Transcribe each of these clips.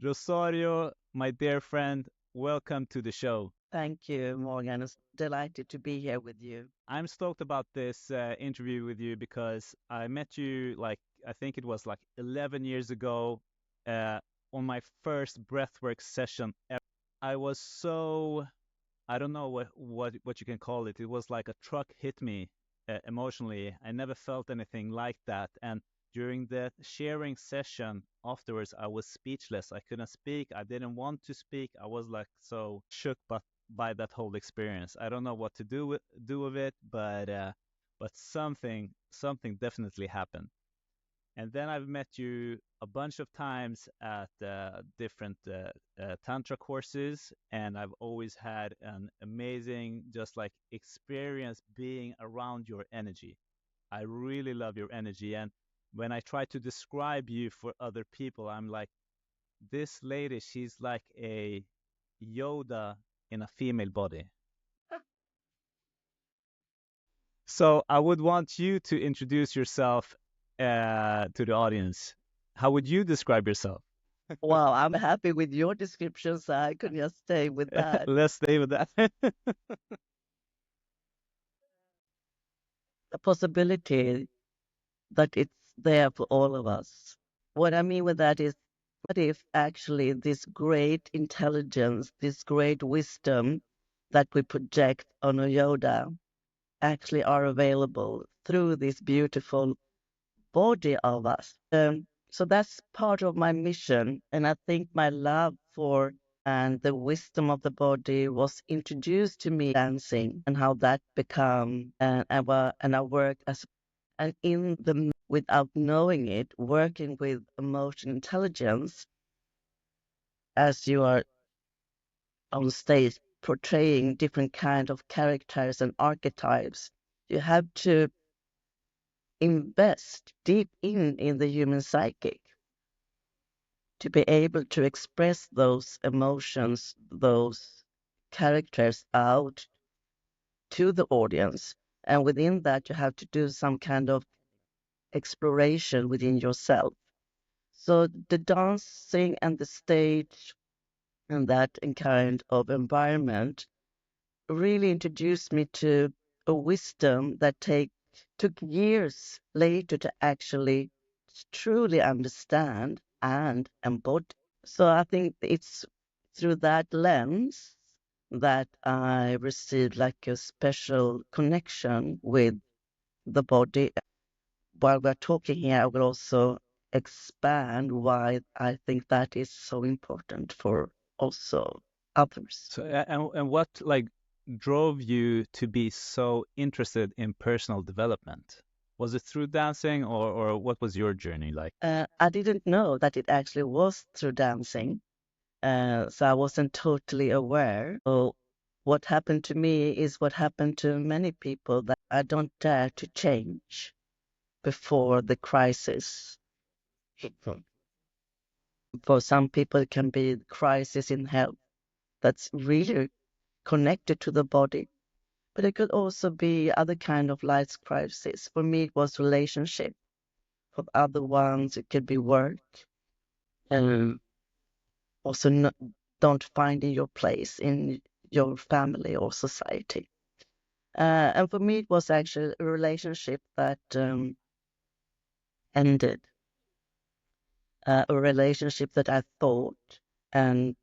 Rosario, my dear friend, welcome to the show. Thank you, Morgan. It's delighted to be here with you. I'm stoked about this interview with you because I met you I think it was like 11 years ago uh, on my first breathwork session ever. I was so, I don't know what you can call it. It was like a truck hit me emotionally. I never felt anything like that. And during the sharing session afterwards, I was speechless. I couldn't speak. I didn't want to speak. I was like so shook by that whole experience. I don't know what to do with it, but something definitely happened. And then I've met you a bunch of times at different tantra courses, and I've always had an amazing, just like experience being around your energy. I really love your energy, and when I try to describe you for other people, I'm like, this lady, she's like a Yoda in a female body. So I would want you to introduce yourself to the audience. How would you describe yourself? Wow, I'm happy with your description, so I could just stay with that. Let's stay with that. The possibility that it's there for all of us. What I mean with that is, what if actually this great intelligence, this great wisdom that we project on a Yoda actually are available through this beautiful body of us? So that's part of my mission. And I think my love for and the wisdom of the body was introduced to me dancing and how that become and I worked as and in the without knowing it, working with emotional intelligence as you are on stage portraying different kind of characters and archetypes. You have to invest deep in the human psyche to be able to express those emotions, those characters out to the audience. And within that, you have to do some kind of exploration within yourself. So the dancing and the stage and that kind of environment really introduced me to a wisdom that took years later to actually truly understand and embody. So I think it's through that lens that I received like a special connection with the body. While we're talking here, I will also expand why I think that is so important for also others. So, and what like drove you to be so interested in personal development? Was it through dancing, or what was your journey like? I didn't know that it actually was through dancing, so I wasn't totally aware. So what happened to me is what happened to many people, that I don't dare to change before the crisis. For some people, it can be crisis in health that's really connected to the body, but it could also be other kind of life crisis. For me, it was relationship. For other ones, it could be work, and also don't finding your place in your family or society. And for me, it was actually a relationship that ended, a relationship that I thought and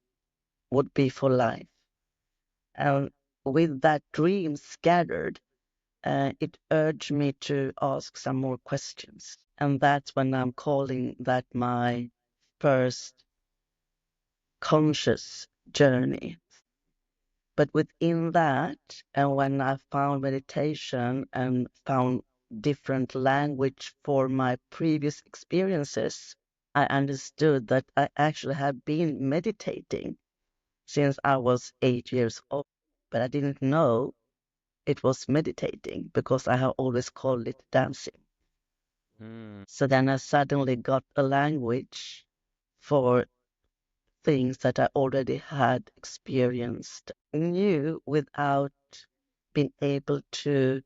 would be for life. And with that dream scattered, it urged me to ask some more questions. And that's when I'm calling that my first conscious journey. But within that, and when I found meditation and found different language for my previous experiences, I understood that I actually had been meditating since I was 8 years old. But I didn't know it was meditating because I have always called it dancing. So then I suddenly got a language for things that I already had experienced, knew without being able to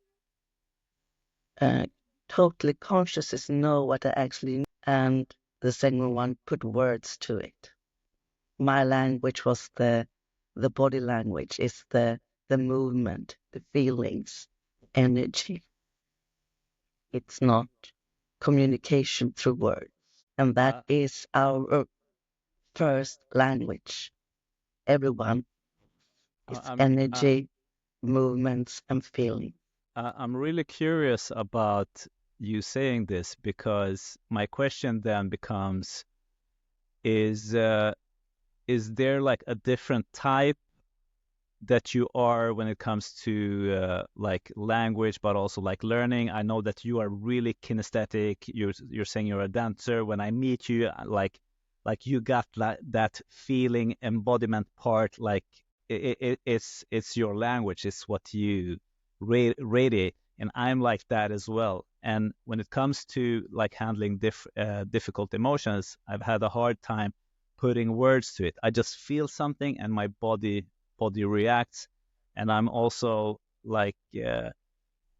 uh, totally consciously know what I actually knew. And the second one put words to it. my language was the body language, is the movement, the feelings, energy. It's not communication through words. And that Uh, is our first language. Everyone is I- I'm I, energy, movements, and feeling. I'm really curious about you saying this because my question then becomes, is uh, is there like a different type that you are when it comes to like language, but also like learning? I know that you are really kinesthetic. You're saying you're a dancer. When I meet you, like you got that feeling embodiment part. Like it's your language. It's what you radiate, and I'm like that as well. And when it comes to like handling difficult emotions, I've had a hard time putting words to it. I just feel something, and my body reacts. And I'm also like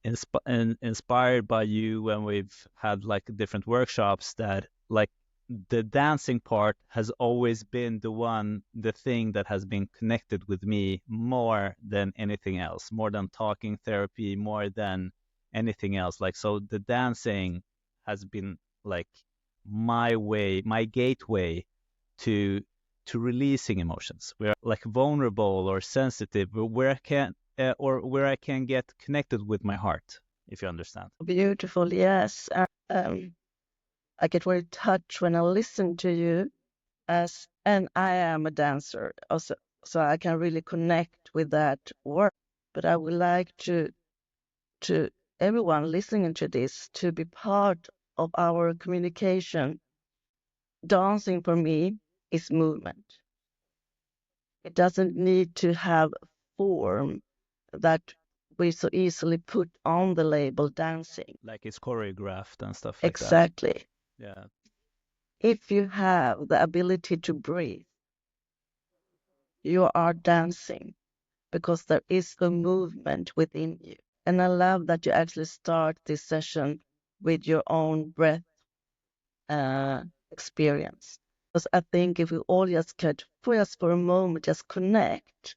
inspired by you when we've had like different workshops that like the dancing part has always been the thing that has been connected with me more than anything else, more than talking therapy, more than anything else. Like, so the dancing has been like my way, my gateway to releasing emotions, where like vulnerable or sensitive, where I can or where I can get connected with my heart, if you understand. Beautiful, yes. I get very touched when I listen to you, and I am a dancer, also, so I can really connect with that work. But I would like to everyone listening to this to be part of our communication. Dancing for me is movement. It doesn't need to have a form that we so easily put on the label dancing. Like it's choreographed and stuff like that. Exactly. Yeah. If you have the ability to breathe, you are dancing because there is a movement within you. And I love that you actually start this session with your own breath uh, experience. Because I think if we all just could, for just for a moment, just connect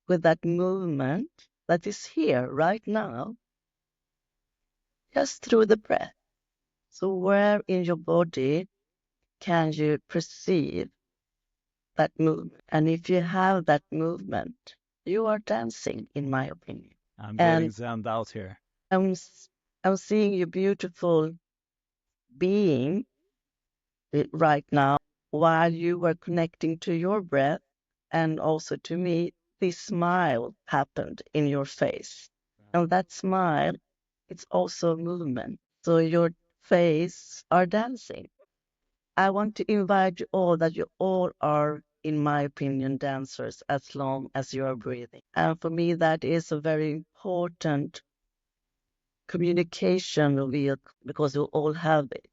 with that movement that is here right now, just through the breath. So, where in your body can you perceive that movement? And if you have that movement, you are dancing, in my opinion. I'm getting And zenned out here. I'm, I'm seeing you beautiful being right now while you were connecting to your breath and also to me. This smile happened in your face. And that smile, it's also movement. So your face are dancing. I want to invite you all that you all are, in my opinion, dancers as long as you are breathing. And for me, that is a very important communication vehicle because we all have it.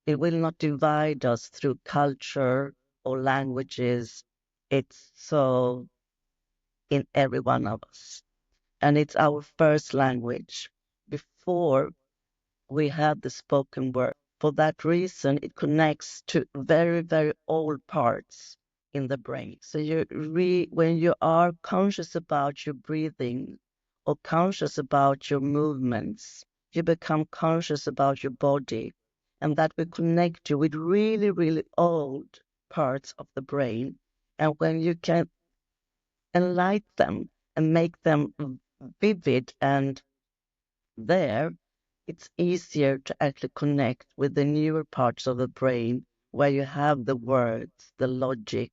It will not divide us through culture or languages. It's so in every one of us. And it's our first language before we have the spoken word. For that reason, it connects to very, very old parts in the brain. So when you are conscious about your breathing or conscious about your movements, you become conscious about your body, and that will connect you with really, really old parts of the brain. And when you can enlighten them and make them vivid and there, it's easier to actually connect with the newer parts of the brain where you have the words, the logic,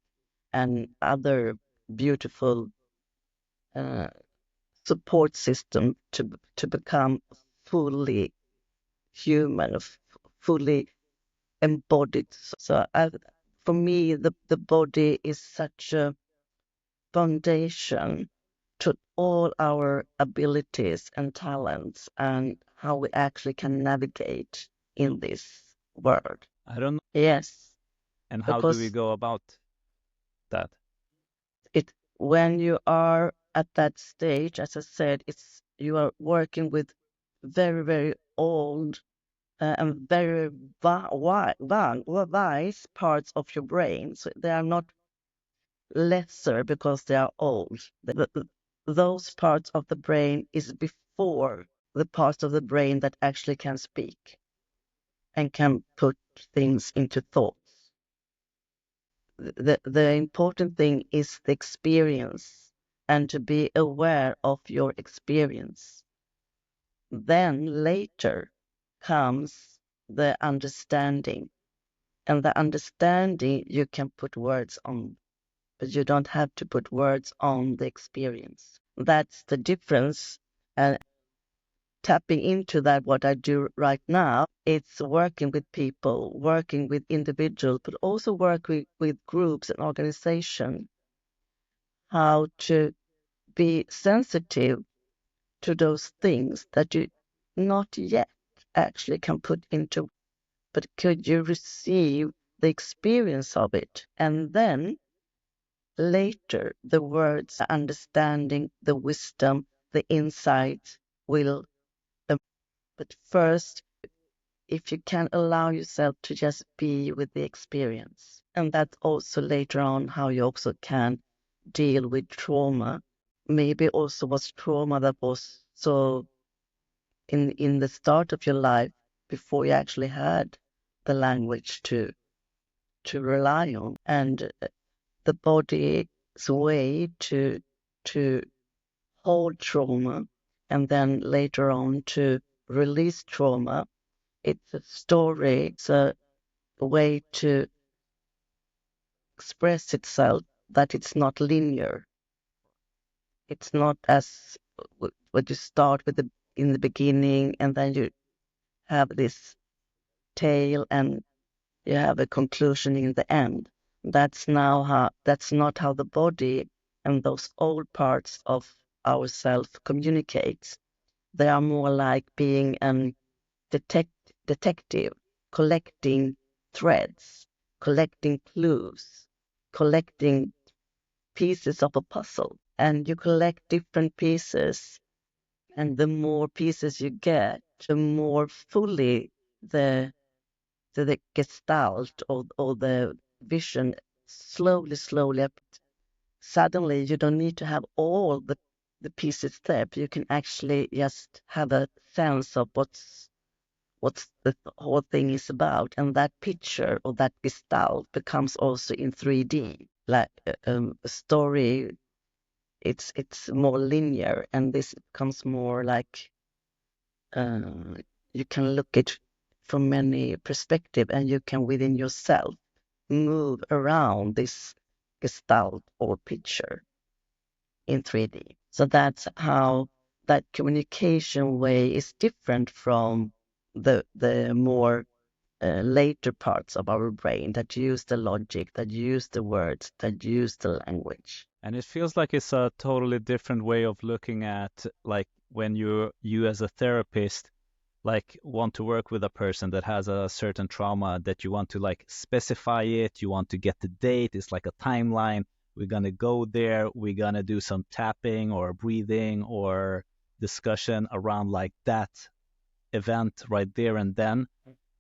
and other beautiful uh, support system to become fully human, fully embodied. So for me, the body is such a foundation to all our abilities and talents and how we actually can navigate in this world. I don't know. Yes, And how do we because go about that? it when you are at that stage, as I said, it's you are working with very, very old and very wise parts of your brain. So they are not lesser because they are old. Those parts of the brain is before the parts of the brain that actually can speak and can put things into thoughts. The important thing is the experience and to be aware of your experience. Then later comes the understanding. And the understanding you can put words on, but you don't have to put words on the experience. That's the difference. And tapping into that, what I do right now, it's working with people, working with individuals, but also working with groups and organizations, how to be sensitive to those things that you not yet actually can put into, but could you receive the experience of it? And then later, the words, the understanding, the wisdom, the insight will. But first, if you can allow yourself to just be with the experience, and that's also later on how you also can deal with trauma. Maybe also was trauma that was so in the start of your life before you actually had the language to rely on, and the body's way to hold trauma and then later on to release trauma. It's a story, it's a way to express itself that it's not linear. It's not as what you start with in the beginning and then you have this tail and you have a conclusion in the end. That's not how the body and those old parts of ourself communicates. They are more like being an detective, collecting threads, collecting clues, collecting pieces of a puzzle. And you collect different pieces, and the more pieces you get, the more fully the gestalt or the vision slowly up. Suddenly, you don't need to have all the pieces there, but you can actually just have a sense of what's the whole thing is about. And that picture or that gestalt becomes also in 3D. Like a story, it's more linear, and this becomes more like uh, you can look at from many perspectives, and you can within yourself move around this gestalt or picture in 3D. So that's how that communication way is different from the more later parts of our brain that use the logic, that use the words, that use the language. And it feels like it's a totally different way of looking at like when you as a therapist like want to work with a person that has a certain trauma that you want to like specify it, you want to get the date, it's like a timeline. We're gonna go there, we're gonna do some tapping or breathing or discussion around like that event right there and then.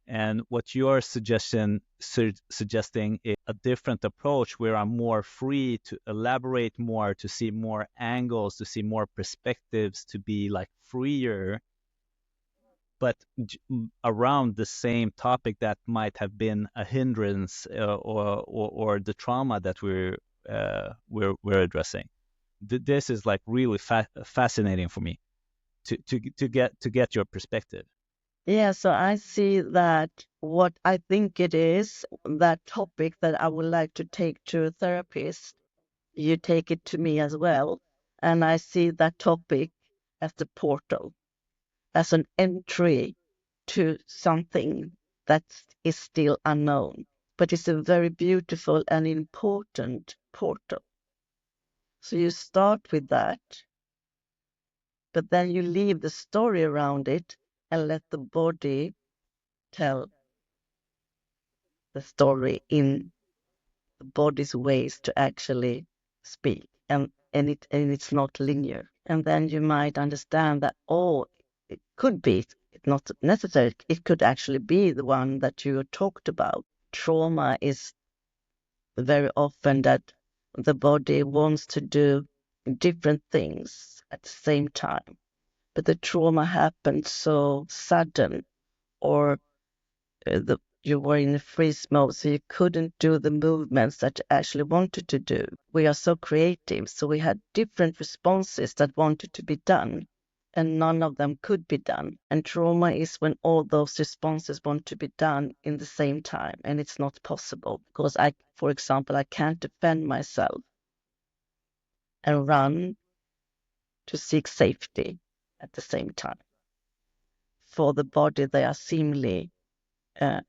And what you're suggesting is a different approach where I'm more free to elaborate more, to see more angles, to see more perspectives, to be like freer, but around the same topic that might have been a hindrance or the trauma that we're addressing. This is like really fascinating for me to get your perspective. Yeah, so I see that what I think it is, that topic that I would like to take to a therapist, you take it to me as well. And I see that topic as the portal, as an entry to something that is still unknown. But it's a very beautiful and important portal. So you start with that, but then you leave the story around it and let the body tell the story in the body's ways to actually speak. And it's not linear. And then you might understand that, oh, it could be, it's not necessary, it could actually be the one that you talked about. Trauma is very often that the body wants to do different things at the same time. But the trauma happened so sudden, or you were in a freeze mode, so you couldn't do the movements that you actually wanted to do. We are so creative, so we had different responses that wanted to be done, and none of them could be done. And trauma is when all those responses want to be done in the same time, and it's not possible because for example, I can't defend myself and run to seek safety at the same time. For the body, they are seemingly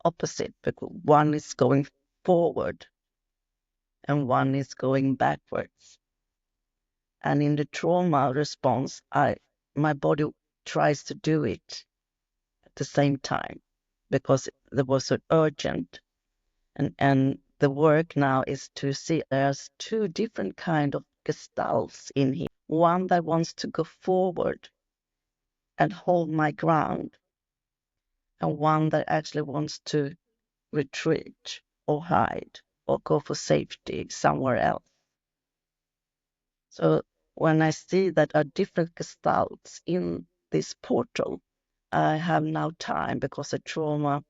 opposite, because one is going forward and one is going backwards. And in the trauma response, my body tries to do it at the same time because there was an urgent. And the work now is to see there's two different kind of gestalts in here. One that wants to go forward and hold my ground, and one that actually wants to retreat or hide or go for safety somewhere else. So when I see that are different gestalts in this portal, I have now time, because the trauma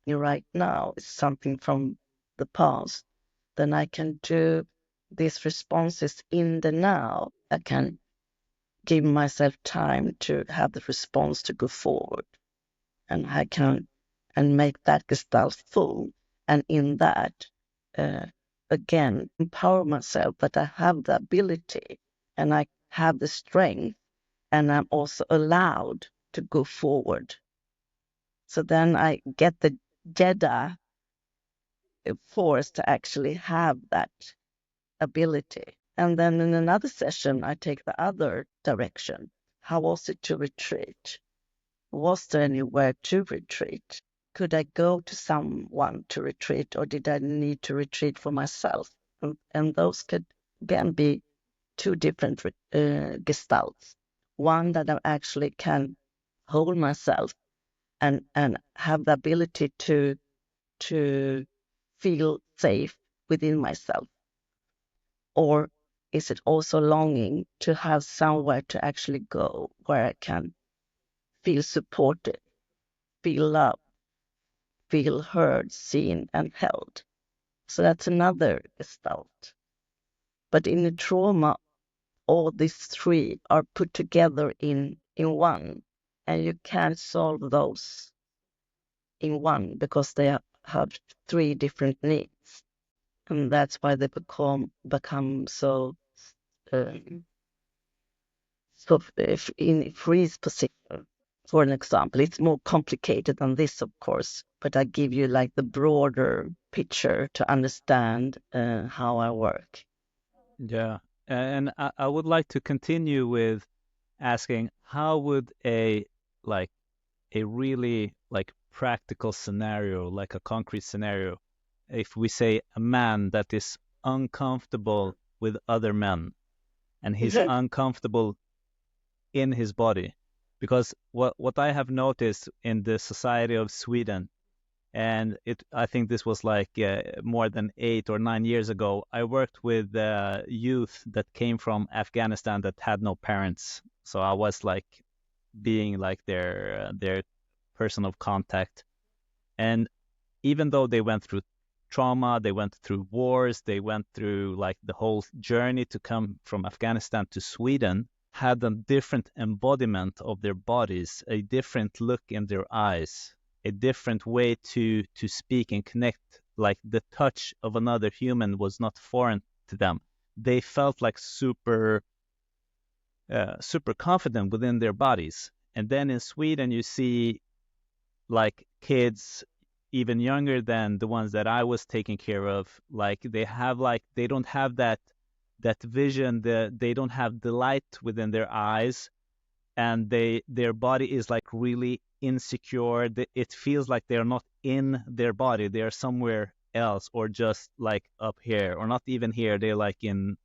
right now is something from the past. Then I can do these responses in the now. I can give myself time to have the response to go forward, and I can and make that gestalt full. And in that, uh, again, empower myself that I have the ability and I have the strength, and I'm also allowed to go forward. So then I get the Jedi force to actually have that ability. And then in another session, I take the other direction. How was it to retreat? Was there anywhere to retreat? Could I go to someone to retreat, or did I need to retreat for myself? And those could again be two different gestalts. One that I actually can hold myself and have the ability to feel safe within myself. Or is it also longing to have somewhere to actually go where I can feel supported, feel loved, feel heard, seen, and held? So that's another gestalt. But in the trauma, all these three are put together in one, and you can't solve those in one because they have three different needs, and that's why they become so if in freeze position. For an example, it's more complicated than this, of course, but I give you like the broader picture to understand how I work. Yeah. And I would like to continue with asking how would like a really like practical scenario, like a concrete scenario, if we say a man that is uncomfortable with other men and he's uncomfortable in his body. Because what I have noticed in the society of Sweden, and I think this was like more than 8 or 9 years ago, I worked with youth that came from Afghanistan that had no parents. So I was like being like their person of contact. And even though they went through trauma, they went through wars, they went through like the whole journey to come from Afghanistan to Sweden, had a different embodiment of their bodies, a different look in their eyes, a different way to speak and connect. Like the touch of another human was not foreign to them. They felt like super confident within their bodies. And then in Sweden, you see like kids even younger than the ones that I was taking care of. Like they don't have that vision, they don't have the light within their eyes, and their body is like really insecure. It feels like they're not in their body, they're somewhere else, or just like up here, or not even here, they're like in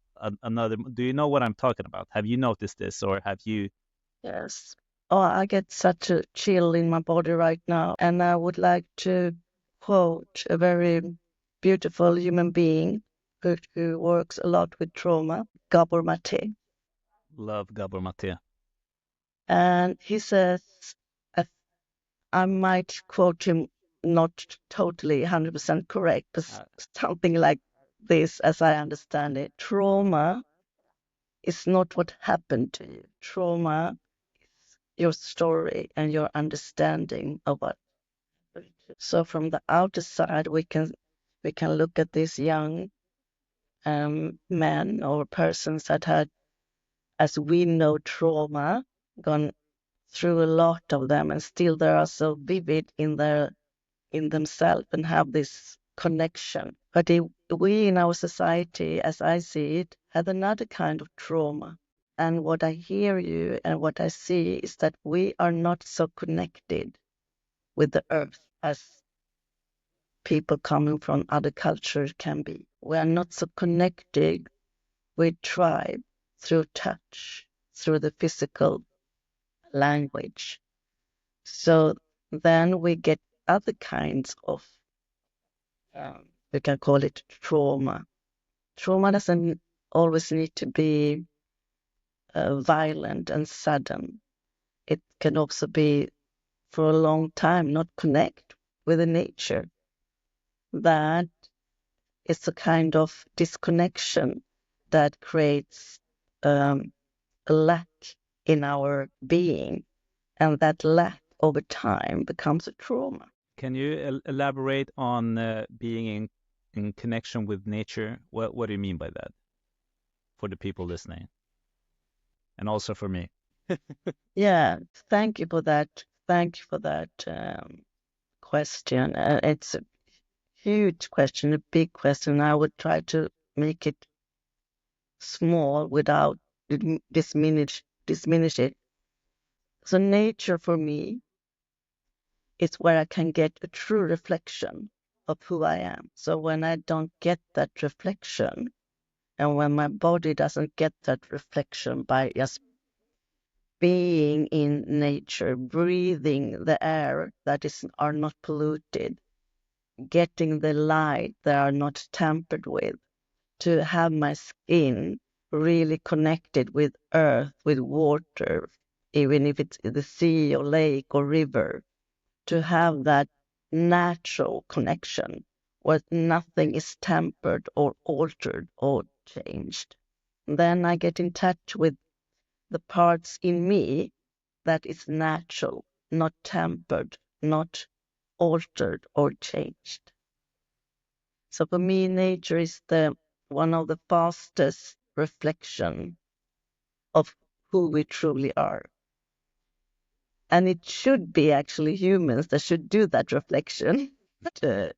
another. Do you know what I'm talking about? Have you noticed this, or have you? Yes. Oh, I get such a chill in my body right now. And I would like to quote a very beautiful human being who works a lot with trauma, Gabor Mate. Love Gabor Mate. And he says, I, I might quote him not totally 100% correct, but Uh, something like this, as I understand it. Trauma is not what happened to you. Trauma is your story and your understanding of what. So from the outer side, we can look at these young men or persons that had, as we know, trauma, gone through a lot of them, and still they are so vivid in themselves and have this connection. But we in our society, as I see it, had another kind of trauma. And what I hear you and what I see is that we are not so connected with the earth as people coming from other cultures can be. We are not so connected with tribe through touch, through the physical language. So then we get other kinds of, we can call it trauma. Trauma doesn't always need to be violent and sudden. It can also be for a long time not connect with the nature. That is a kind of disconnection that creates a lack in our being, and that lack over time becomes a trauma. can you elaborate on being in connection with nature? What do you mean by that for the people listening, and also for me? Yeah, thank you for that. Thank you for that question. It's a huge question, a big question. I would try to make it small without diminish it. So nature for me is where I can get a true reflection of who I am. So when I don't get that reflection, and when my body doesn't get that reflection by just being in nature, breathing the air that are not polluted, getting the light that are not tampered with, to have my skin really connected with earth, with water, even if it's the sea or lake or river, to have that natural connection where nothing is tampered or altered or changed. Then I get in touch with the parts in me that is natural, not tampered, not altered or changed. So for me, nature is the one of the fastest reflection of who we truly are. And it should be actually humans that should do that reflection. But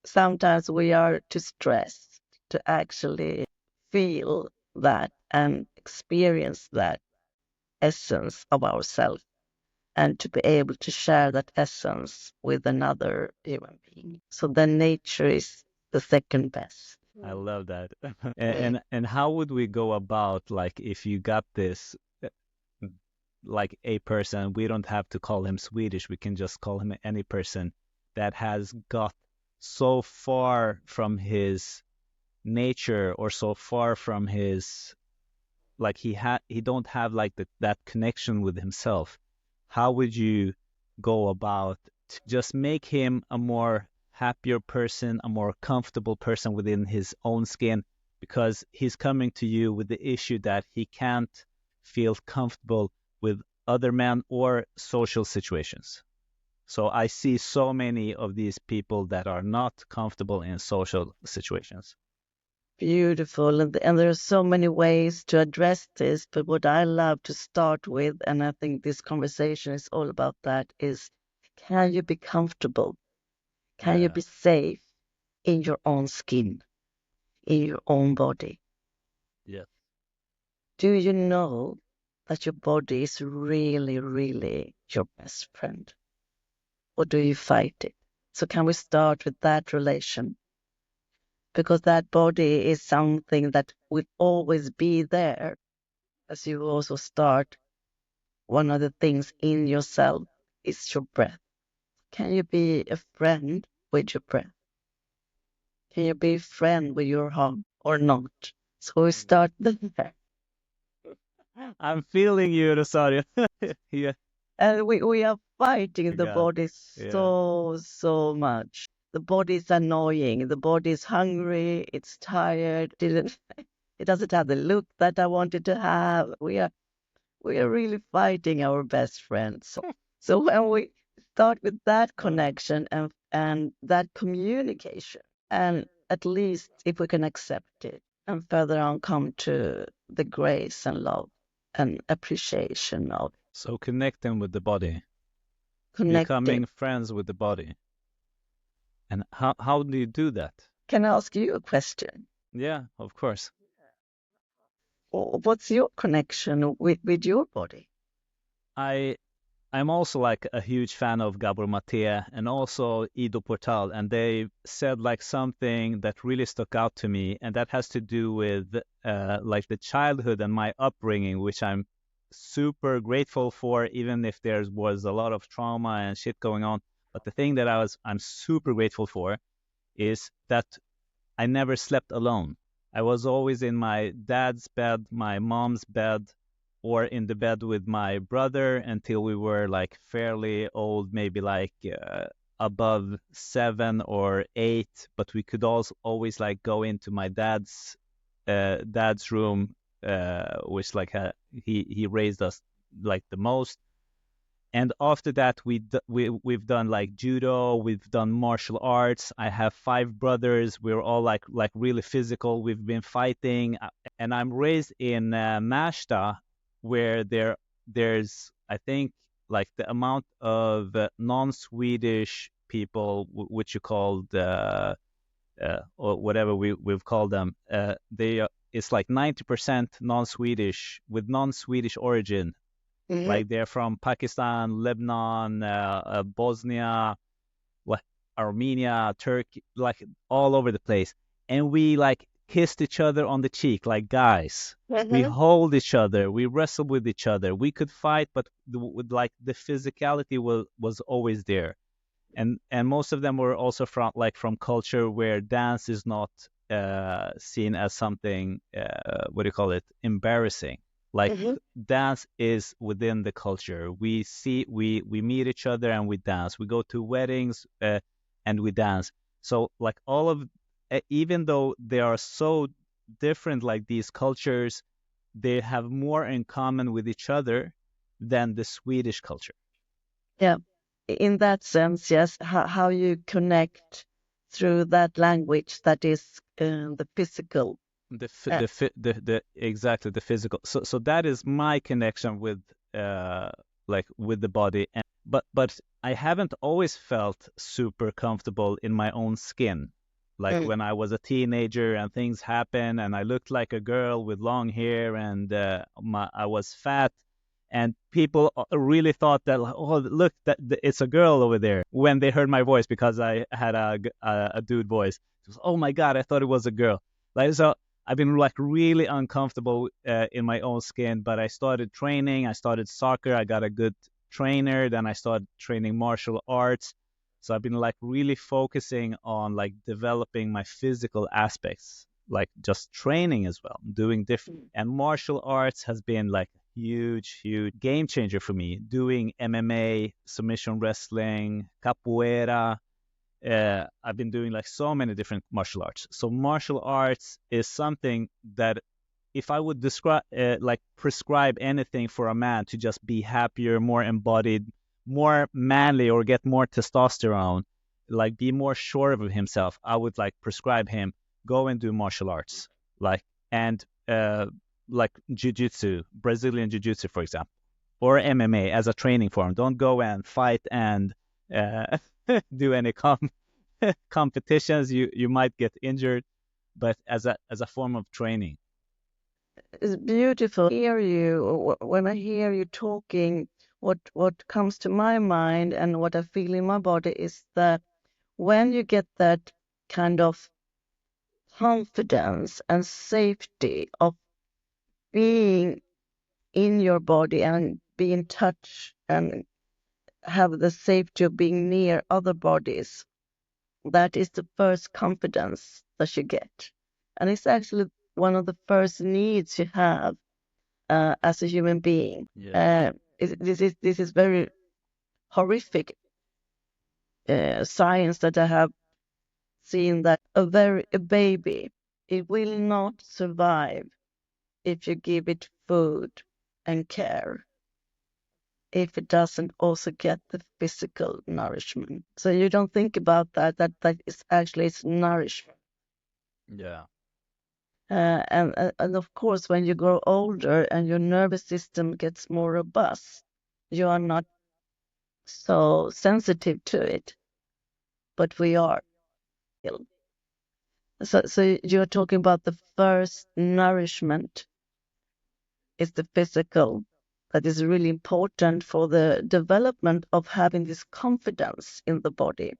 sometimes we are too stressed to actually feel that and experience that essence of ourselves, and to be able to share that essence with another human being. So then nature is the second best. I love that. And how would we go about, like, if you got this uh, like a person, we don't have to call him Swedish, we can just call him any person that has got so far from his nature or so far from his, like, he don't have like that connection with himself. How would you go about to just make him a more happier person, a more comfortable person within his own skin, because he's coming to you with the issue that he can't feel comfortable with other men or social situations. So I see so many of these people that are not comfortable in social situations. Beautiful. And there are so many ways to address this, but what I love to start with, and I think this conversation is all about that, is can you be comfortable? Can you Yeah. be safe in your own skin, in your own body? Yeah. Do you know that your body is really, really your best friend? Or do you fight it? So can we start with that relation? Because that body is something that will always be there. As you also start, one of the things in yourself is your breath. Can you be a friend with your breath? Can you be a friend with your heart? or not. So we start there. I'm feeling you, Rosario. Yeah. And we are fighting My the God. body Yeah. so much. The body is annoying. The body is hungry. It's tired. It doesn't have the look that I wanted to have. We are really fighting our best friend. So when we start with that Uh, connection and that communication, and at least if we can accept it, and further on come to the grace and love and appreciation of so connecting with the body, connecting. becoming friends with the body. And how do you do that? Can I ask you a question? Yeah, of course. What's your connection with your body? I I'm also like a huge fan of Gabor Maté and also Ido Portal, and they said like something that really stuck out to me, and that has to do with like the childhood and my upbringing, which I'm super grateful for, even if there was a lot of trauma and shit going on. But the thing that I'm super grateful for is that I never slept alone. I was always in my dad's bed, my mom's bed, or in the bed with my brother until we were like fairly old, maybe like above 7 or 8. But we could also always like go into my dad's room, which like he raised us like the most. And after that we've done like judo, we've done martial arts. I have 5 brothers, we're all like really physical, we've been fighting. And I'm raised in Mashta, where there's I think like the amount of non-Swedish people, which you called or whatever we've called them, it's like 90% non-Swedish with non-Swedish origin, Hmm. like they're from Pakistan, Lebanon, Bosnia, like Armenia, Turkey, like all over the place. And we like kissed each other on the cheek like guys. We Hmm. hold each other. We wrestled with each other. We could fight, but with like the physicality was always there. And most of them were also from culture where dance is not seen as something, what do you call it, embarrassing. Like Hmm. dance is within the culture. We meet each other and we dance. We go to weddings and we dance. So like all of even though they are so different, like these cultures, they have more in common with each other than the Swedish culture. Yeah, in that sense, yes, how you connect through that language that is the physical. Uh, The exactly the physical. So that is my connection with uh like with the body. And but I haven't always felt super comfortable in my own skin. Like mm, when I was a teenager and things happened and I looked like a girl with long hair and I was fat, and people really thought that like, oh look, it's a girl over there when they heard my voice because I had a dude voice. It was, oh my god, I thought it was a girl. Like so I've been like really uncomfortable in my own skin, but I started training. I started soccer. I got a good trainer. Then I started training martial arts. So I've been like really focusing on like developing my physical aspects, like just training as well, doing different. mm, And martial arts has been like a huge game changer for me. Doing MMA, submission wrestling, capoeira, I've been doing like so many different martial arts. So martial arts is something that if I would describe like prescribe anything for a man to just be happier, more embodied, more manly, or get more testosterone, like be more sure of himself, I would like prescribe him go and do martial arts, like and like jiu-jitsu, Brazilian jiu-jitsu, for example, or MMA as a training form. Don't go and fight and uh, do any competitions. You might get injured, but as a form of training. it's beautiful. Hear you when I hear you talking. What comes to my mind and what I feel in my body is that when you get that kind of confidence and safety of being in your body and be in touch and have the safety of being near other bodies. That is the first confidence that you get. And it's actually one of the first needs you have as a human being. Yeah. This is very horrific science that I have seen, that a baby, it will not survive if you give it food and care, if it doesn't also get the physical nourishment. So you don't think about that is actually its nourishment. Yeah. And of course, when you grow older and your nervous system gets more robust, you are not so sensitive to it, but we are still. So you're talking about the first nourishment is the physical. That is really important for the development of having this confidence in the body.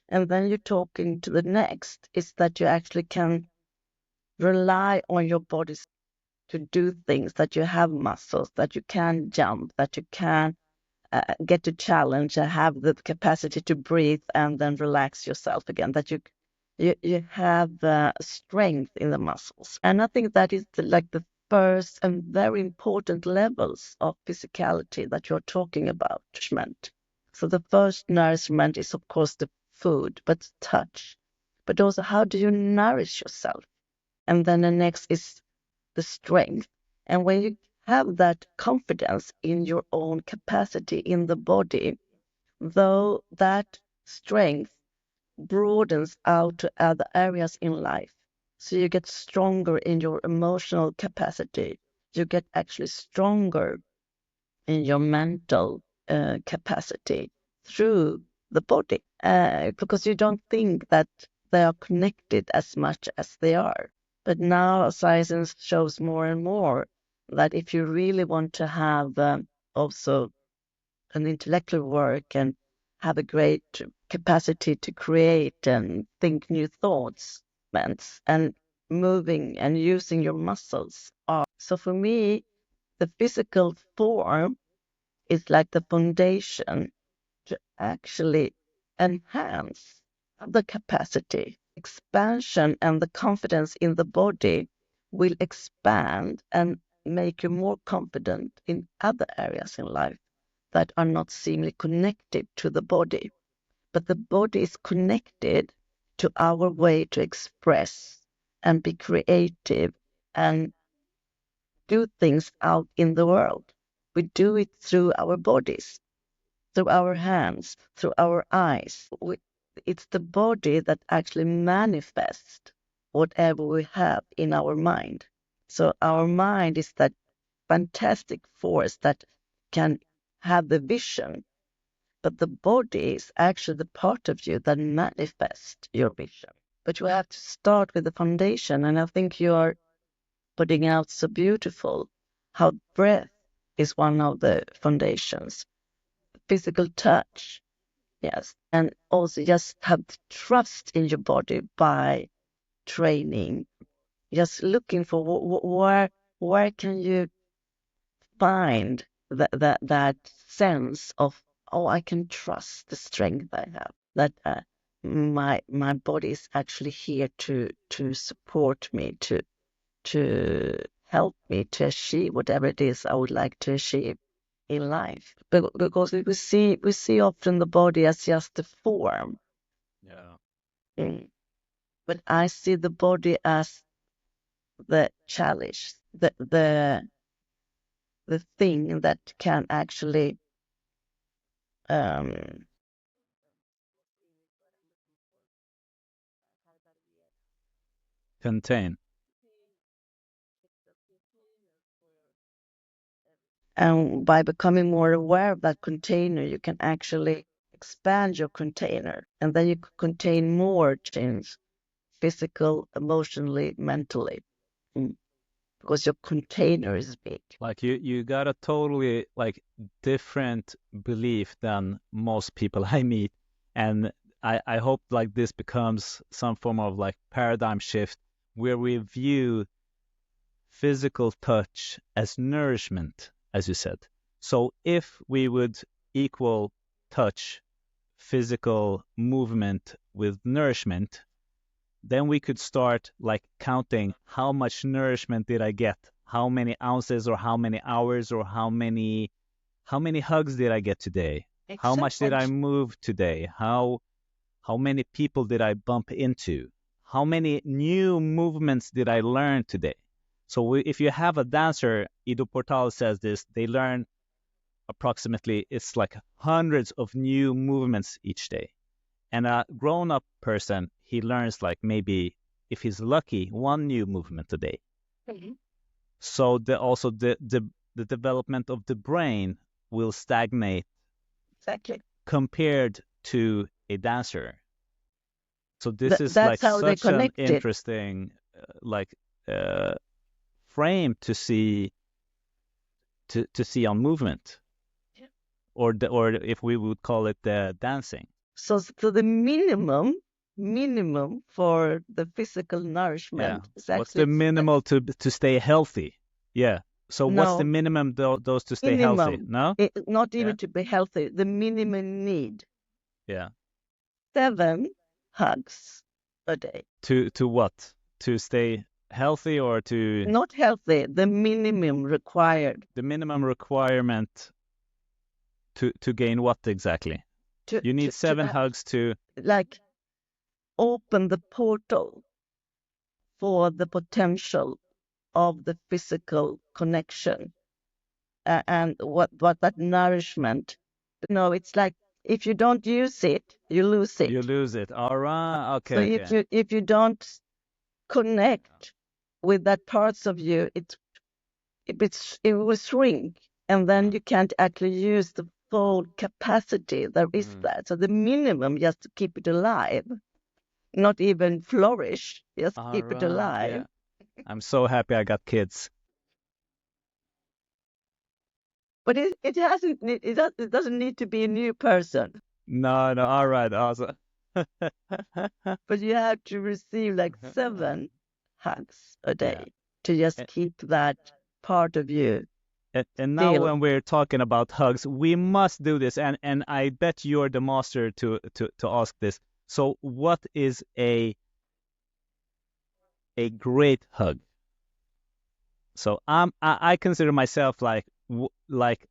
And then you're talking to the next is that you actually can rely on your body to do things, that you have muscles, that you can jump, that you can get to challenge and have the capacity to breathe and then relax yourself again, that you have strength in the muscles. And I think that is like the first and very important levels of physicality that you're talking about. Nourishment. So the first nourishment is of course the food, but touch, but also how do you nourish yourself? And then the next is the strength. And when you have that confidence in your own capacity in the body, though that strength broadens out to other areas in life. So you get stronger in your emotional capacity. You get actually stronger in your mental capacity through the body, because you don't think that they are connected as much as they are. But now science shows more and more that if you really want to have also an intellectual work and have a great capacity to create and think new thoughts, and moving and using your muscles are. So for me, the physical form is like the foundation to actually enhance the capacity. Expansion and the confidence in the body will expand and make you more confident in other areas in life that are not seemingly connected to the body. But the body is connected to our way to express and be creative and do things out in the world. We do it through our bodies, through our hands, through our eyes. It's the body that actually manifests whatever we have in our mind. So our mind is that fantastic force that can have the vision, but the body is actually the part of you that manifests your vision. But you have to start with the foundation, and I think you are putting out so beautiful how breath is one of the foundations. Physical touch, yes, and also just have trust in your body by training. Just looking for where can you find that sense of, oh, I can trust the strength I have, that my body is actually here to support me, to help me to achieve whatever it is I would like to achieve in life. Because we see often the body as just the form. Yeah. Mm. But I see the body as the challenge, the thing that can actually um, Contain. and by becoming more aware of that container, you can actually expand your container, and then you can contain more things, physical, emotionally, mentally. Mm. Because your container is big. Like you got a totally like different belief than most people I meet. And I hope like this becomes some form of like paradigm shift where we view physical touch as nourishment, as you said. So if we would equal touch physical movement with nourishment, then we could start like counting how much nourishment did I get, how many ounces or how many hours or how many hugs did I get today, how much did I Exactly. move today, how many people did I bump into, how many new movements did I learn today. So if you have a dancer, Ido Portal says this, they learn approximately, it's like hundreds of new movements each day. And a grown-up person, he learns like maybe, if he's lucky, one new movement a day. Mhm. So also the development of the brain will stagnate Exactly. compared to a dancer. So this is That's like how they such an connect it. interesting like uh, frame to see on movement, Yeah. or if we would call it dancing. So the minimum for the physical Yeah. nourishment is What's the actually minimal to stay healthy? Yeah. So what's the no minimum dose to stay healthy? minimum, No? not Yeah. even to be healthy. The minimum need Yeah. 7 hugs a day. To what? To stay healthy or to Not healthy. The minimum required the minimum requirement to gain what exactly? to You need to to seven hugs to like open the portal for the potential of the physical connection, and what that nourishment. No, it's like if you don't use it, you lose you it. lose it. All right. So Okay. Okay. if you don't connect with that parts of you, it will shrink, and then Mm, you can't actually use the full capacity there is mm. there. So the minimum just to keep it alive, not even flourish, just All keep it right. alive. Yeah. I'm so happy I got kids. But it doesn't need to be a new person, No, no. All right. Awesome. but you have to receive like 7 hugs a Yeah. day to just And, keep that part of you and now still. when we're talking about hugs, we must do this. And I bet you're the master to ask this. So what is a great hug? So I consider myself like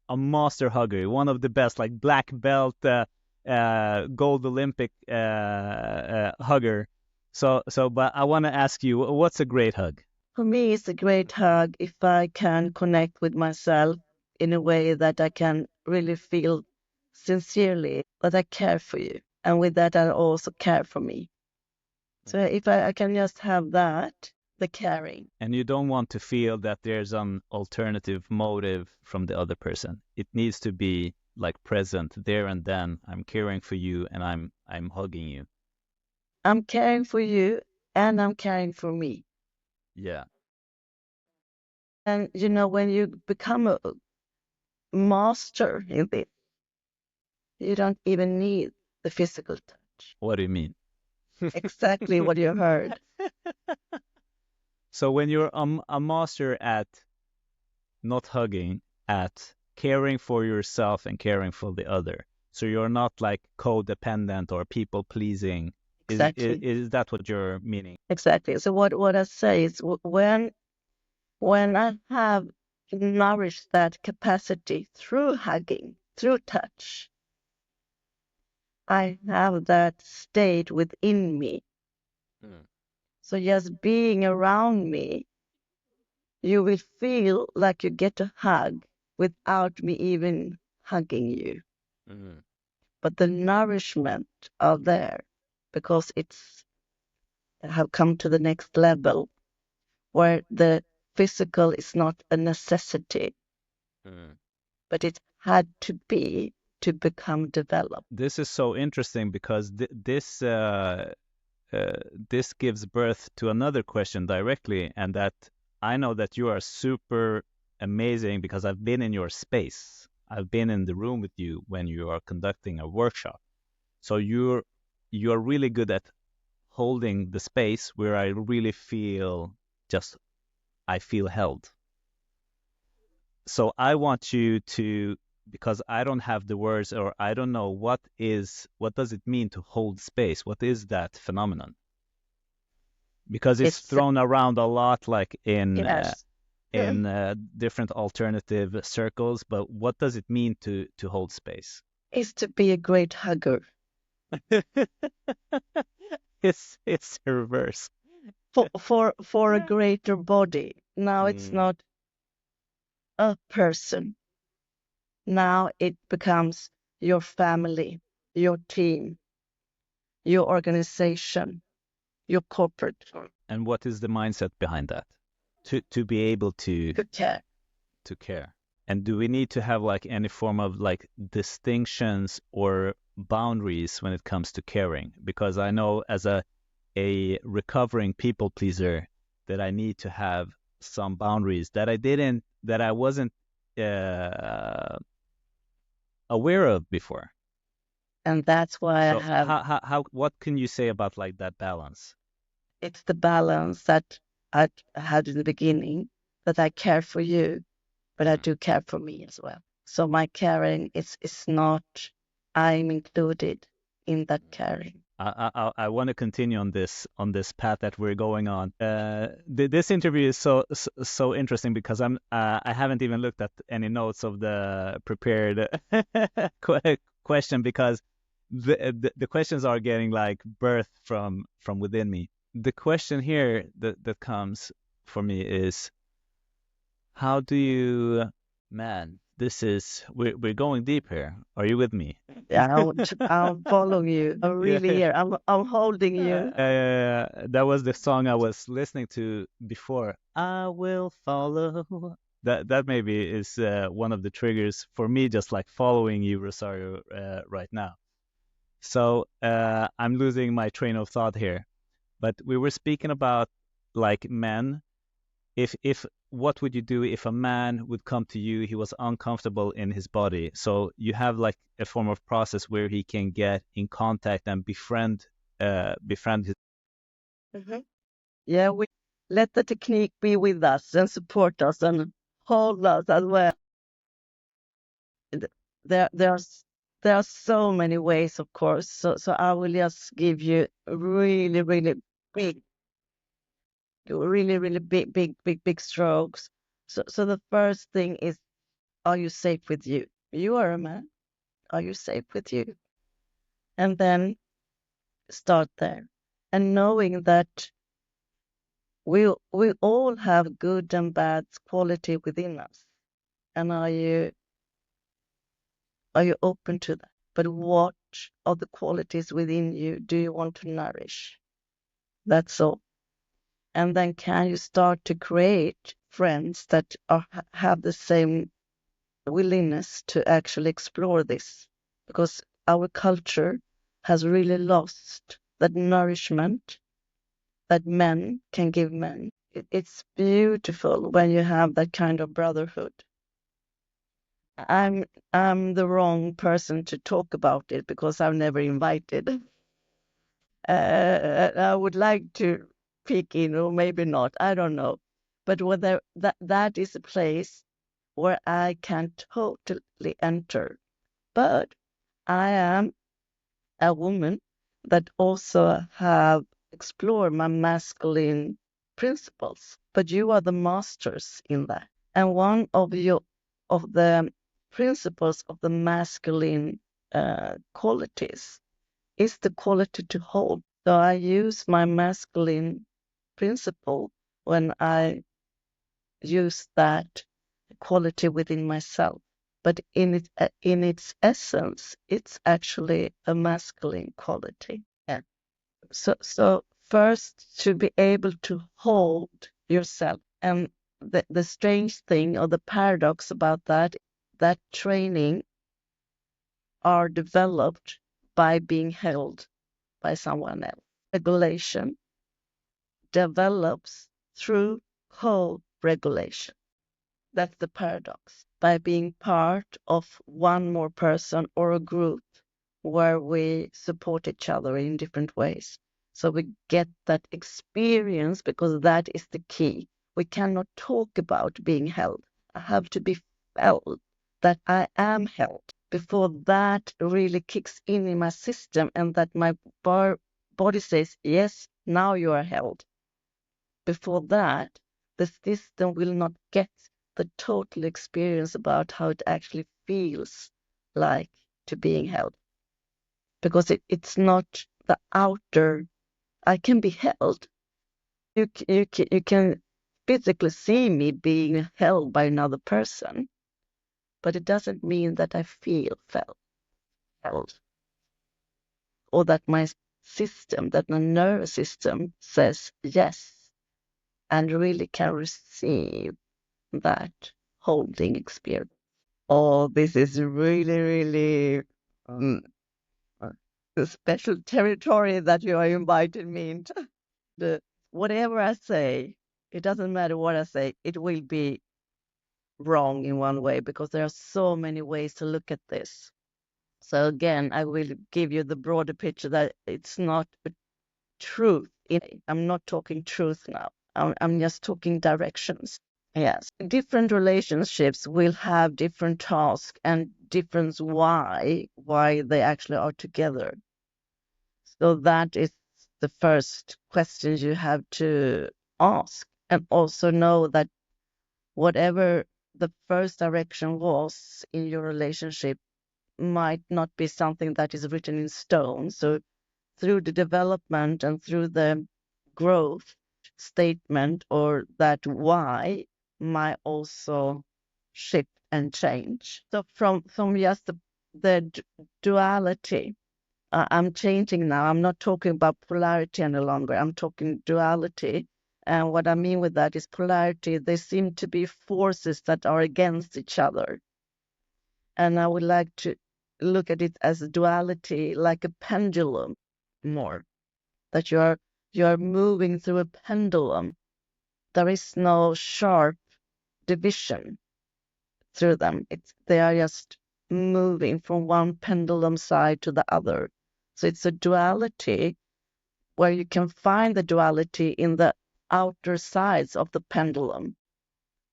a master hugger, one of the best, like black belt, gold Olympic hugger. But I want to ask you, what's a great hug? For me, it's a great hug if I can connect with myself in a way that I can really feel sincerely that I care for you. And with that, I also care for me. So if I can just have that, the caring. And you don't want to feel that there's an alternative motive from the other person. It needs to be like present there and then. I'm caring for you and I'm hugging you. I'm caring for you and I'm caring for me. Yeah. And when you become a master in this, you don't even need the physical touch. What do you mean? Exactly what you heard. So when you're a master at not hugging, at caring for yourself and caring for the other, so you're not like codependent or people pleasing, Exactly. is that what you're meaning? Exactly. So what I say is when I have nourished that capacity through hugging, through touch, I have that state within me. Mm, So just being around me, you will feel like you get a hug without me even hugging you. mm, But the nourishment are there because it's have come to the next level where the physical is not a necessity, mm. but it had to be to become developed. This is so interesting because uh, this gives birth to another question directly, and that I know that you are super amazing because I've been in your space. I've been in the room with you when you are conducting a workshop. So you're really good at holding the space where I really feel just I feel held. So I want you to, because I don't have the words or I don't know what does it mean to hold space? What is that phenomenon? because it's It's thrown around a lot, like yes, in different alternative circles. But what does it mean to hold space? is to be a great hugger It's the reverse. for a greater body. Now it's Mm. not a person. Now it becomes your family, your team, your organization, your corporate. And what is the mindset behind that? To be able Good care. to care. And do we need to have like any form of like distinctions or boundaries when it comes to caring? Because I know as a recovering people pleaser that I need to have some boundaries that I wasn't uh, aware of before. And that's why I So have what can you say about like that balance? it's the balance that I had in the beginning that I care for you, but I Mm. do care for me as well. So my caring is not I'm included in that caring. I want to continue on this path that we're going on. This interview is so interesting because I haven't even looked at any notes of the prepared question because the questions are getting like birth from within me. The question here that comes for me is how do you, man, this is we're going deep here. Are you with me? I'm following you. I'm Yeah. really here. I'm holding you. That was the song I was listening to before. I will follow. That maybe is one of the triggers for me, just like following you, Rosario, right now. So I'm losing my train of thought here. But we were speaking about like men. If what would you do if a man would come to you, he was uncomfortable in his body? So you have like a form of process where he can get in contact and befriend his. Mhm. Yeah, we let the technique be with us and support us and hold us as well. Th- There, there's there are so many ways, of course. So I will just give you big, big strokes. So the first thing is, are you safe with you? You are a man. Are you safe with you? And then start there, and knowing that we all have good and bad quality within us. And are you open to that? But what are the qualities within you do you want to nourish? That's all. And then can you start to create friends that have the same willingness to actually explore this? Because our culture has really lost that nourishment that men can give men. It's beautiful when you have that kind of brotherhood. I'm the wrong person to talk about it because I've never invited. I would like to peek in, or maybe not. I don't know. But whether that is a place where I can totally enter. But I am a woman that also have explored my masculine principles. But you are the masters in that. And one of the principles of the masculine qualities is the quality to hold. So I use my masculine principle when I use that quality within myself. But in its essence, it's actually a masculine quality. Yeah. So first to be able to hold yourself, and the strange thing or the paradox about that training are developed by being held by someone else. Regulation develops through co-regulation. That's the paradox. By being part of one more person or a group where we support each other in different ways. So we get that experience because that is the key. We cannot talk about being held. I have to be felt that I am held before that really kicks in my system and that my body says, yes, now you are held. before that, the system will not get the total experience about how it actually feels like to being held. Because it's not the outer, I can be held. You can physically see me being held by another person, but it doesn't mean that I feel held, or that my system, that my nervous system says yes and really can receive that holding experience. Oh, this is really, really um, uh, the special territory that you are inviting me into. Whatever I say, it doesn't matter what I say, it will be wrong in one way because there are so many ways to look at this. So again, I will give you the broader picture that it's not a truth. I'm not talking truth now. I'm just talking directions. Yes. Different relationships will have different tasks and different why they actually are together. So that is the first question you have to ask, and also know that whatever the first direction was in your relationship might not be something that is written in stone. So through the development and through the growth statement, or that why might also shift and change. So from just the duality, I'm changing now. I'm not talking about polarity any longer. I'm talking duality. And what I mean with that is polarity. They seem to be forces that are against each other. And I would like to look at it as a duality, like a pendulum more, that you are moving through a pendulum. There is no sharp division through them. They are just moving from one pendulum side to the other. So it's a duality where you can find the duality in the outer sides of the pendulum.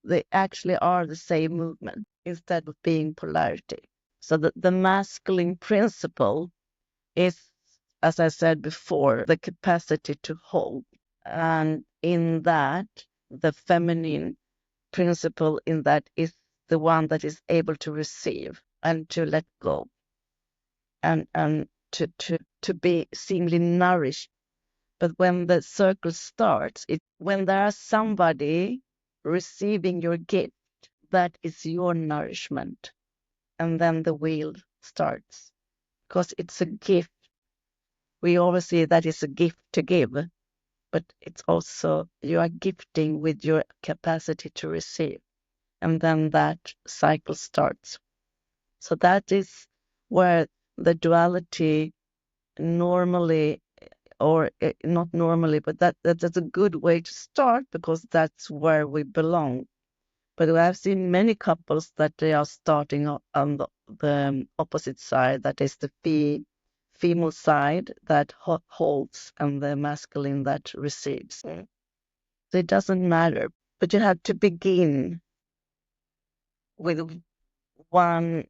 They actually are the same movement instead of being polarity. So the masculine principle is, as I said before, the capacity to hold. And in that, the feminine principle in that is the one that is able to receive and to let go, and to be seemingly nourished. But when the circle starts, when there is somebody receiving your gift, that is your nourishment. And then the wheel starts. Because it's a gift. We always say that it's a gift to give, but it's also you are gifting with your capacity to receive. And then that cycle starts. So that is where the duality normally, or not normally, but that's a good way to start because that's where we belong. But I've seen many couples that they are starting on the opposite side, that is the female side that holds and the masculine that receives. So it doesn't matter, but you have to begin with one,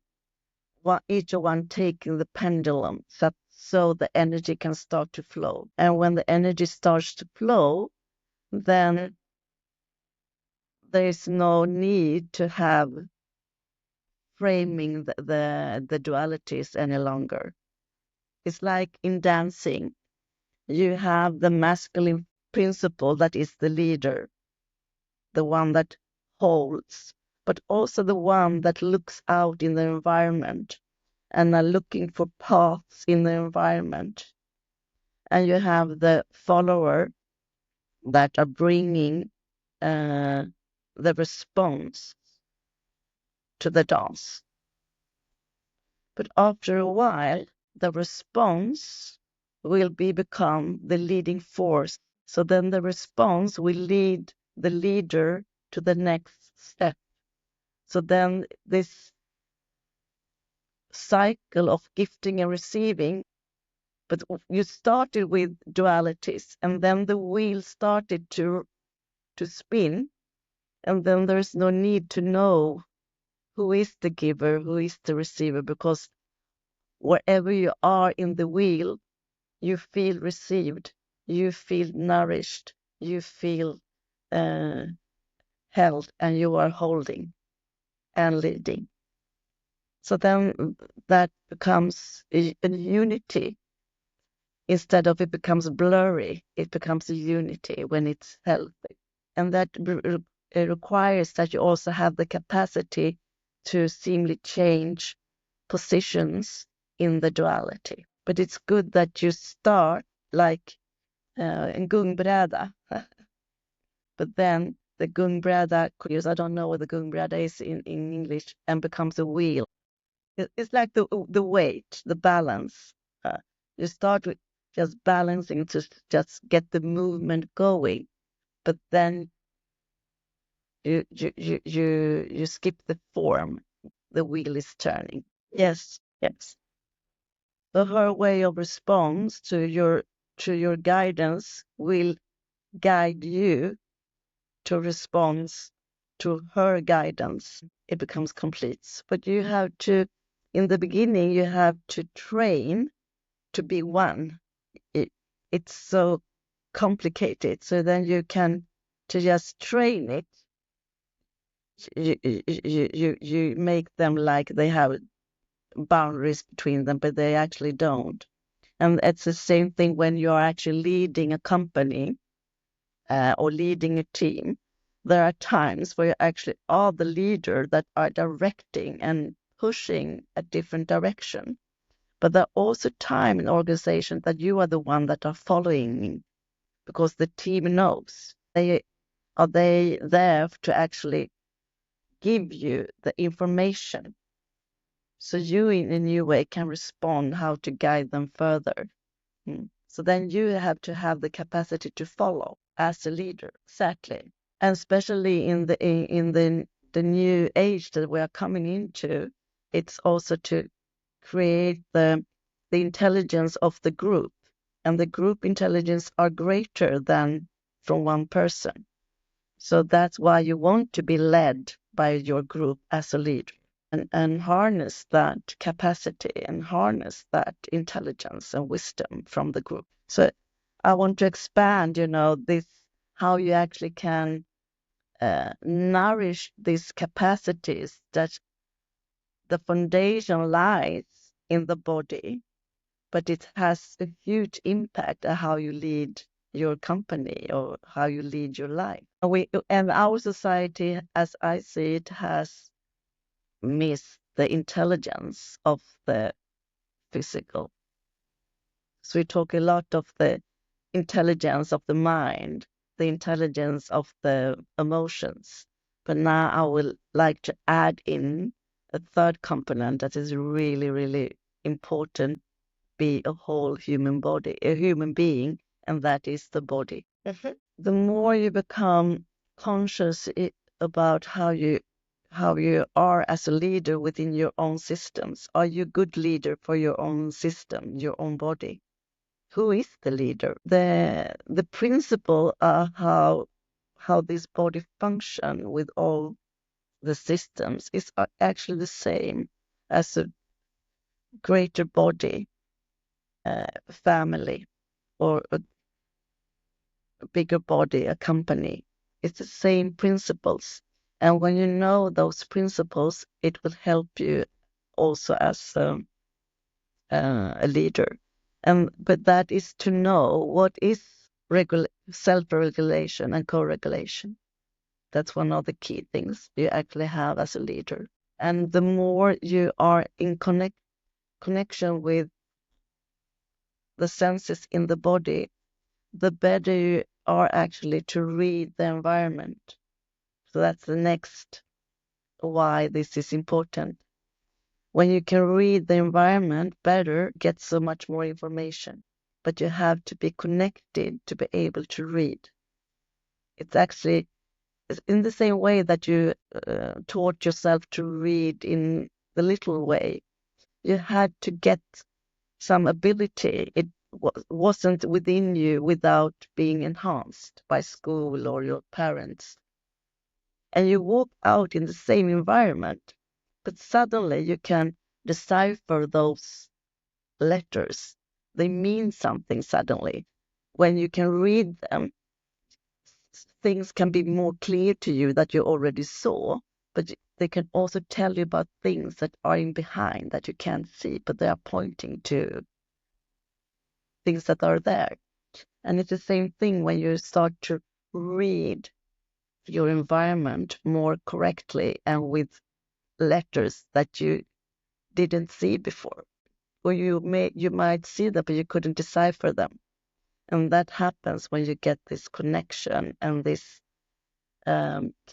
each one taking the pendulum, so the energy can start to flow. And when the energy starts to flow, then there's no need to have framing the dualities any longer. It's like in dancing, you have the masculine principle that is the leader, the one that holds, but also the one that looks out in the environment and are looking for paths in the environment. And you have the follower that are bringing the response to the dance. But after a while, the response will become the leading force. So then the response will lead the leader to the next step. So then this cycle of gifting and receiving, but you started with dualities, and then the wheel started to spin, and then there's no need to know who is the giver, who is the receiver, because wherever you are in the wheel, you feel received, you feel nourished, you feel uh, held and you are holding and leading. So then that becomes a unity. Instead of it becomes blurry, it becomes a unity when it's healthy. And that it requires that you also have the capacity to seemingly change positions in the duality. But it's good that you start like en gungbräda, but then the gungbräda, I don't know what the gungbräda is in English, and becomes a wheel. It's like the weight, the balance. Uh, you start with just balancing to just get the movement going, but then you skip the form. The wheel is turning. Yes, yes. So her way of response to your guidance will guide you to response to her guidance. It becomes complete. But you have to, in the beginning, you have to train to be one. It, it's so complicated. So then you can, to just train it, you make them like they have boundaries between them, but they actually don't. And it's the same thing when you're actually leading a company or leading a team. There are times where you actually are the leader that are directing and pushing a different direction. But there are also time in organization that you are the one that are following because the team knows. Are they there to actually give you the information so you in a new way can respond how to guide them further. So then you have to have the capacity to follow as a leader. Exactly. And especially in the new age that we are coming into, it's also to create the intelligence of the group. And the group intelligence are greater than from one person. So that's why you want to be led by your group as a leader and harness that capacity and harness that intelligence and wisdom from the group. So I want to expand, this how you actually can nourish these capacities that the foundation lies in the body, but it has a huge impact on how you lead your company or how you lead your life. And our society, as I see it, has missed the intelligence of the physical. So we talk a lot of the intelligence of the mind, the intelligence of the emotions. But now I would like to add in a third component that is really, really important, be a whole human body, a human being, and that is the body. The more you become conscious about how you are as a leader within your own systems, are you a good leader for your own system, your own body? Who is the leader? The principle of how this body function with all the systems is actually the same as a greater body, family, or a bigger body, a company. It's the same principles. And when you know those principles, it will help you also as a leader. But that is to know what is self-regulation and co-regulation. That's one of the key things you actually have as a leader. And the more you are in connection with the senses in the body, the better you are actually to read the environment. So that's the next why this is important. When you can read the environment better, get so much more information. But you have to be connected to be able to read. It's actually in the same way that you taught yourself to read in the little way. You had to get some ability. It wasn't within you without being enhanced by school or your parents. And you walk out in the same environment, but suddenly you can decipher those letters. They mean something suddenly. When you can read them, things can be more clear to you that you already saw, but they can also tell you about things that are in behind that you can't see, but they are pointing to things that are there. And it's the same thing when you start to read your environment more correctly and with letters that you didn't see before. Or you might see them, but you couldn't decipher them. And that happens when you get this connection and this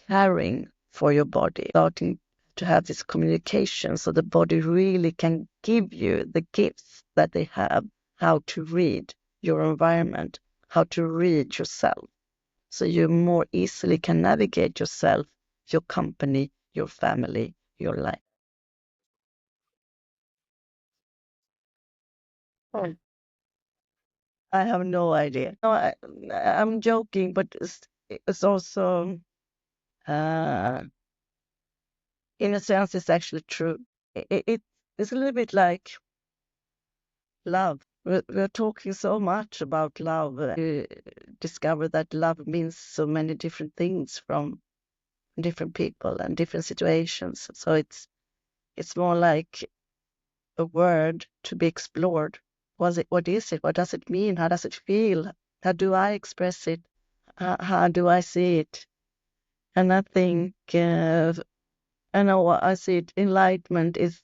caring for your body, starting to have this communication so the body really can give you the gifts that they have, how to read your environment, how to read yourself. So you more easily can navigate yourself, your company, your family, your life. Oh, I have no idea. No, I'm joking, but it's also, uh, in a sense, it's actually true. It's a little bit like love. We're talking so much about love. Discover that love means so many different things from different people and different situations. So it's more like a word to be explored. What is it? What does it mean? How does it feel? How do I express it? How do I see it? And I think, I know what I see it, enlightenment is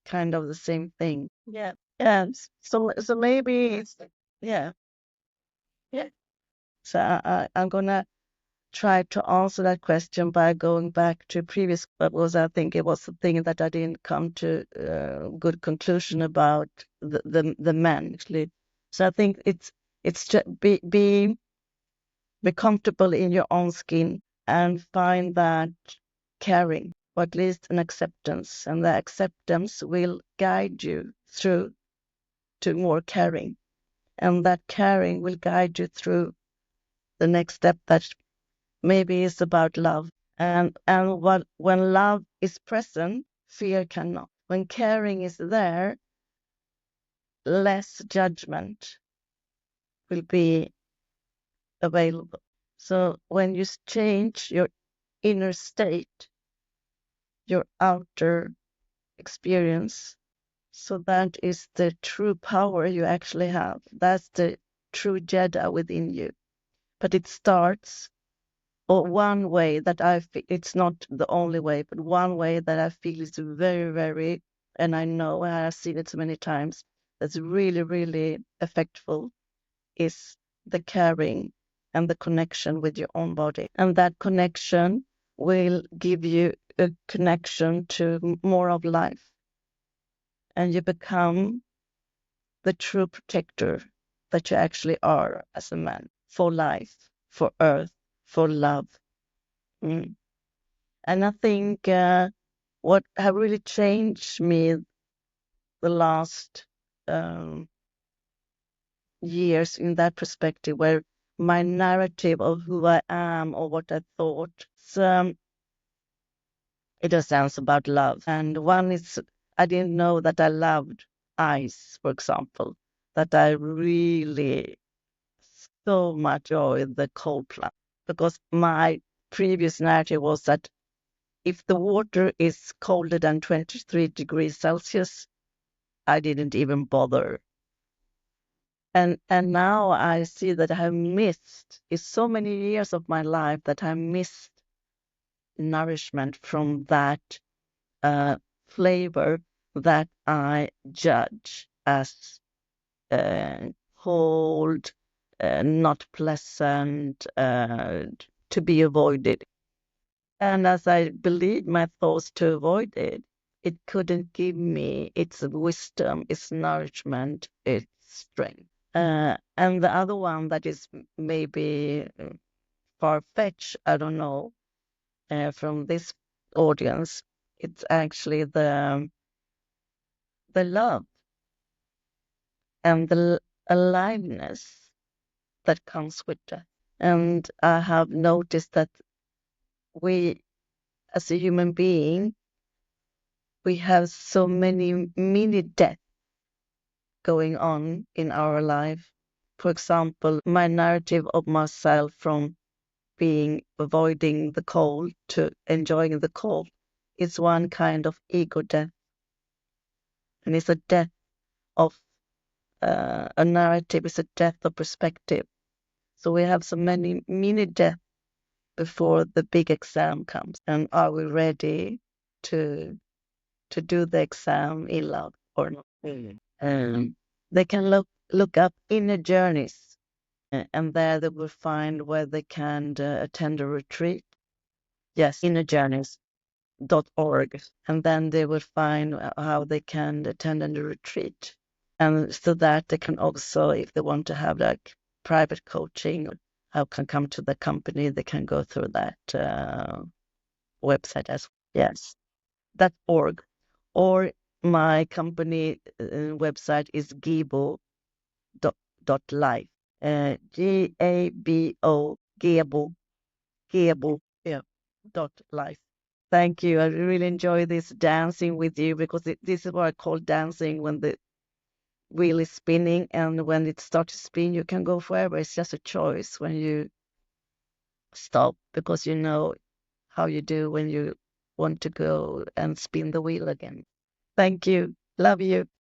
kind of the same thing. Yeah. Yeah. So maybe it's, yeah. Yeah. So I'm gonna try to answer that question by going back to previous, because I think it was the thing that I didn't come to a good conclusion about the men actually. So I think it's just be comfortable in your own skin and find that caring, or at least an acceptance, and the acceptance will guide you through to more caring, and that caring will guide you through the next step that maybe is about love. And when love is present, fear cannot. When caring is there, less judgment will be available. So when you change your inner state, your outer experience, so that is the true power you actually have. That's the true Jedi within you. But it starts, or one way that I feel, it's not the only way, but one way that I feel is very, very, and I know and I've seen it so many times, that's really, really effectful, is the caring and the connection with your own body. And that connection will give you a connection to more of life. And you become the true protector that you actually are as a man, for life, for earth, for love. Mm. And I think what have really changed me the last years in that perspective, where my narrative of who I am or what I thought, it just sounds about love. And one is, I didn't know that I loved ice, for example, that I really so much enjoy the cold plunge, because my previous narrative was that if the water is colder than 23 degrees Celsius, I didn't even bother. And now I see that I have missed, it's so many years of my life that I missed nourishment from that flavor that I judge as cold, not pleasant, to be avoided. And as I believed my thoughts to avoid it, it couldn't give me its wisdom, its nourishment, its strength. And the other one that is maybe far-fetched, I don't know, from this audience, it's actually the love and the aliveness that comes with that. And I have noticed that we, as a human being, we have so many mini deaths going on in our life. For example, my narrative of myself from being avoiding the cold to enjoying the cold, it's one kind of ego death, and it's a death of a narrative. It's a death of perspective. So we have so many mini deaths before the big exam comes. And are we ready to do the exam in love or not? They can look up inner journeys, and there they will find where they can attend a retreat. Yes, innerjourneys.org, and then they will find how they can attend a retreat. And so that they can also, if they want to have like private coaching, how can come to the company, they can go through that website as well. Yes, that org. Or my company website is gabo.life. Gabo, Gabo, yeah, dot life. Thank you. I really enjoy this dancing with you because this is what I call dancing when the wheel is spinning, and when it starts to spin, you can go forever. It's just a choice when you stop because you know how you do when you want to go and spin the wheel again. Thank you. Love you.